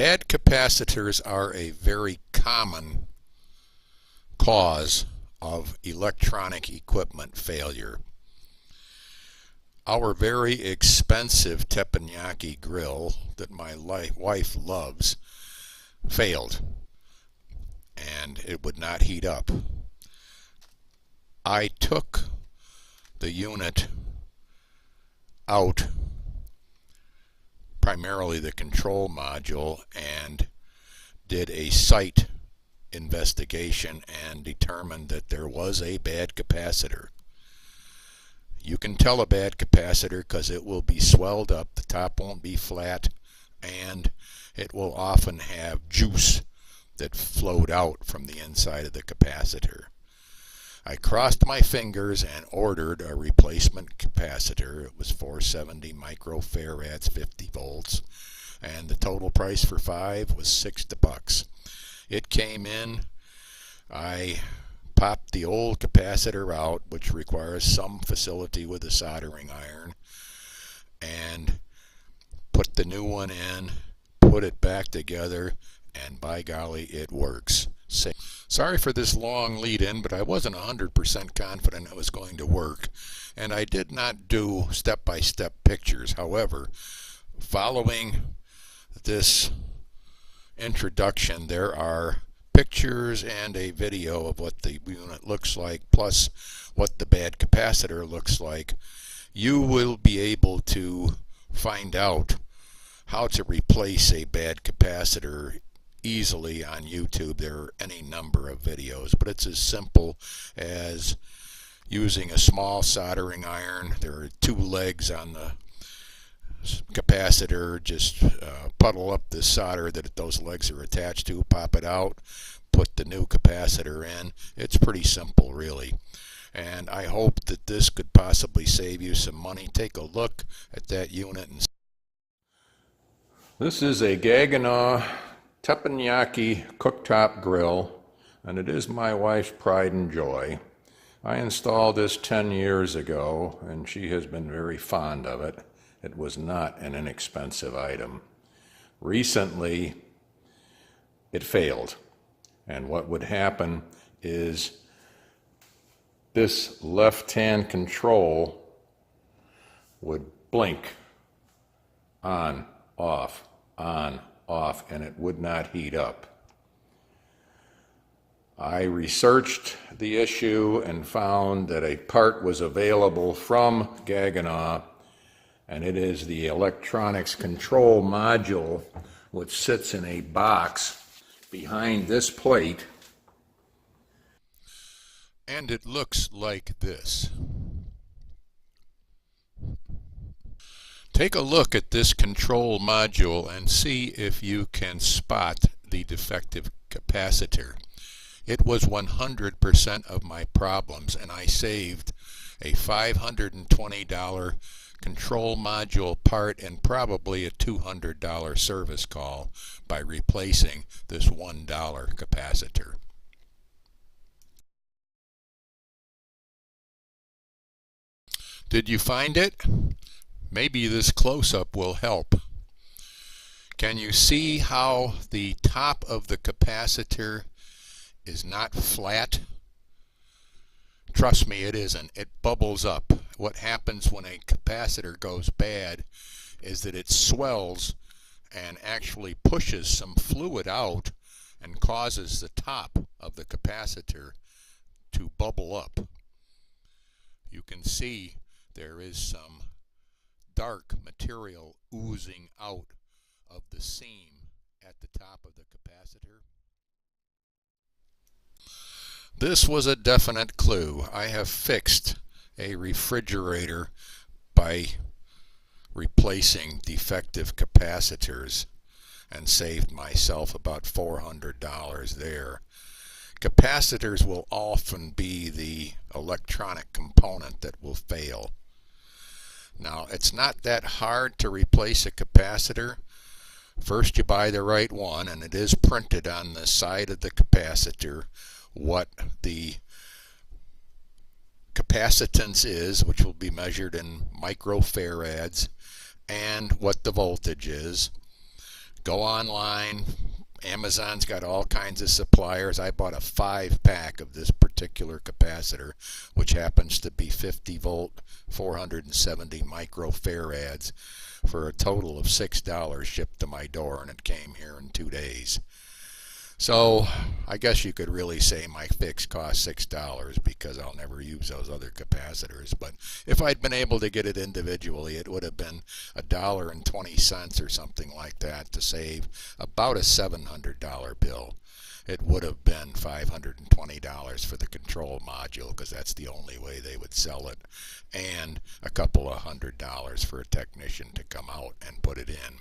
Bad capacitors are a very common cause of electronic equipment failure. Our very expensive Teppanyaki grill that my wife loves failed, and it would not heat up. I took the unit out, primarily the control module, and did a site investigation and determined that there was a bad capacitor. You can tell a bad capacitor because it will be swelled up, the top won't be flat, and it will often have juice that flowed out from the inside of the capacitor. I crossed my fingers and ordered a replacement capacitor. It was 470 microfarads, 50 volts, and the total price for 5 was $60. It came in. I popped the old capacitor out, which requires some facility with a soldering iron, and put the new one in, put it back together, and by golly, it works. Sorry for this long lead-in, but I wasn't 100% confident it was going to work, and I did not do step-by-step pictures. However, following this introduction, there are pictures and a video of what the unit looks like, plus what the bad capacitor looks like. You will be able to find out how to replace a bad capacitor easily on YouTube. There are any number of videos, but it's as simple as using a small soldering iron. There are 2 legs on the capacitor. Just puddle up the solder that those legs are attached to, pop it out, put the new capacitor in. It's pretty simple, really, and I hope that this could possibly save you some money. Take a look at that unit. This is a Gaggenau Teppan Yaki cooktop grill, and it is my wife's pride and joy. I installed this 10 years ago, and she has been very fond of it. It was not an inexpensive item. Recently, it failed, and what would happen is this left-hand control would blink on, off, and it would not heat up. I researched the issue and found that a part was available from Gagganeau, and it is the electronics control module, which sits in a box behind this plate, and it looks like this. Take a look at this control module and see if you can spot the defective capacitor. It was 100% of my problems, and I saved a $520 control module part and probably a $200 service call by replacing this $1 capacitor. Did you find it? Maybe this close-up will help. Can you see how the top of the capacitor is not flat? Trust me, it isn't. It bubbles up. What happens when a capacitor goes bad is that it swells and actually pushes some fluid out and causes the top of the capacitor to bubble up. You can see there is some dark material oozing out of the seam at the top of the capacitor. This was a definite clue. I have fixed a refrigerator by replacing defective capacitors and saved myself about $400 there. Capacitors will often be the electronic component that will fail. Now, it's not that hard to replace a capacitor. First, you buy the right one, and it is printed on the side of the capacitor what the capacitance is, which will be measured in microfarads, and what the voltage is. Go online. Amazon's got all kinds of suppliers. I bought a 5-pack of this particular capacitor, which happens to be 50 volt, 470 microfarads, for a total of $6 shipped to my door, and it came here in 2 days. So I guess you could really say my fix cost $6 because I'll never use those other capacitors. But if I'd been able to get it individually, it would have been $1.20 or something like that to save about a $700 bill. It would have been $520 for the control module because that's the only way they would sell it, and a couple of $100 for a technician to come out and put it in.